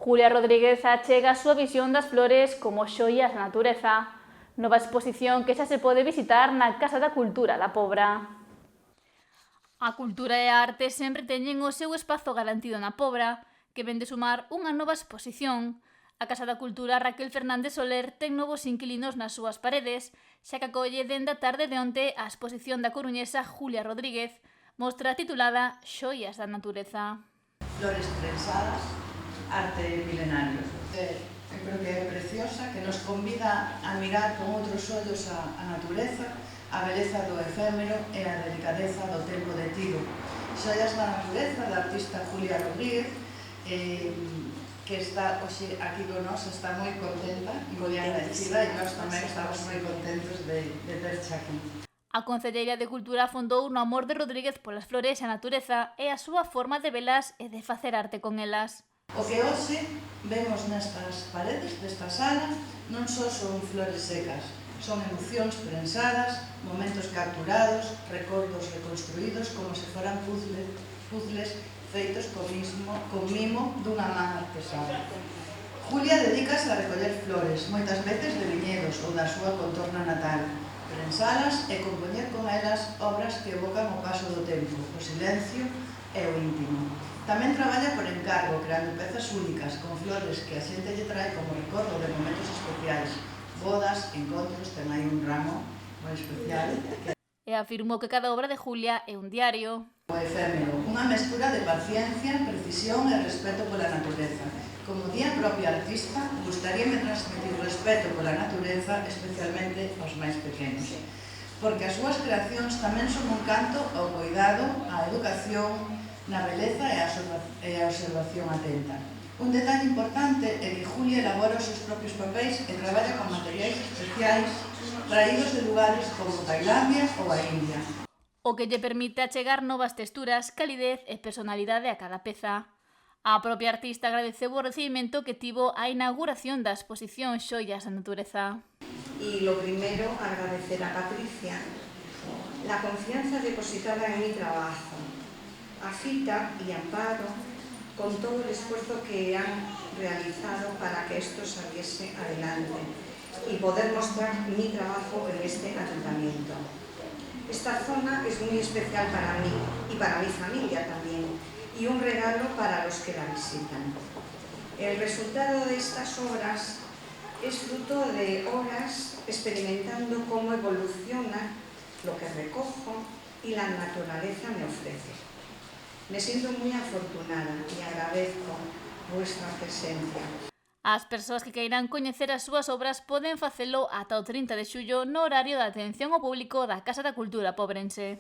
Julia Rodríguez achega a súa visión das flores como xoias da natureza. Nova exposición que xa se pode visitar na Casa da Cultura da Pobra. A cultura e a arte sempre teñen o seu espazo garantido na Pobra, que vén de sumar unha nova exposición. A Casa da Cultura Raquel Fernández Soler ten novos inquilinos nas súas paredes, xa que acolle dende a tarde de onte a exposición da coruñesa Julia Rodríguez, mostra titulada Xoias da natureza. Flores prensadas, arte milenario. Eu creo que é preciosa, que nos convida a mirar con outros ollos a natureza, a beleza do efémero e a delicadeza do tempo detido. Xoias da natureza, da artista Julia Rodríguez, que está hoxe aquí con nós, está moi contenta e moi agradecida, e nós tamén estamos moi contentos de terche aquí. A Concelleira de Cultura afondou no amor de Rodríguez polas flores e a natureza e a súa forma de velas e de facer arte con elas. O que hoxe vemos nestas paredes desta sala non só son flores secas, son emocións prensadas, momentos capturados, recordos reconstruídos como se foran puzzles feitos con mimo dunha man artesana. Julia dedícase a recoller flores, moitas veces de viñedos ou da súa contorna natal, prensalas e compoñer con elas obras que evocan o paso do tempo, o silencio e o íntimo. Tamén traballa por encargo, creando pezas únicas, con flores que a xente lle trae como recordo de momentos especiais, bodas, encontros, ten aí un ramo moi especial. E afirmou que cada obra de Julia é un diario. O efémero, unha mestura de paciencia, precisión e respeto pola natureza. Como di a propia artista, gustaríame transmitir respeto pola natureza, especialmente aos máis pequenos. Porque as súas creacións tamén son un canto ao cuidado, á educación, na beleza e a observación atenta. Un detalle importante é que Julia elabora os seus propios papéis e traballa con materiais especiais traídos de lugares como Tailandia ou a India. O que lle permite achegar novas texturas, calidez e personalidade a cada peza. A propia artista agradeceu o recibimento que tivo a inauguración da exposición Xoias da natureza. Y lo primero, agradecer a Patricia la confianza depositada en mi trabajo, a Fita y Amparo con todo el esfuerzo que han realizado para que esto saliese adelante y poder mostrar mi trabajo en este ayuntamiento. Esta zona es muy especial para mí y para mi familia también, y un regalo para los que la visitan. El resultado de estas obras es fruto de horas experimentando cómo evoluciona lo que recojo y la naturaleza me ofrece. Me siento muy afortunada y agradezco vuestra presencia. As persoas que queiran coñecer as súas obras poden facelo ata o 30 de xullo no horario de atención ao público da Casa da Cultura pobrense.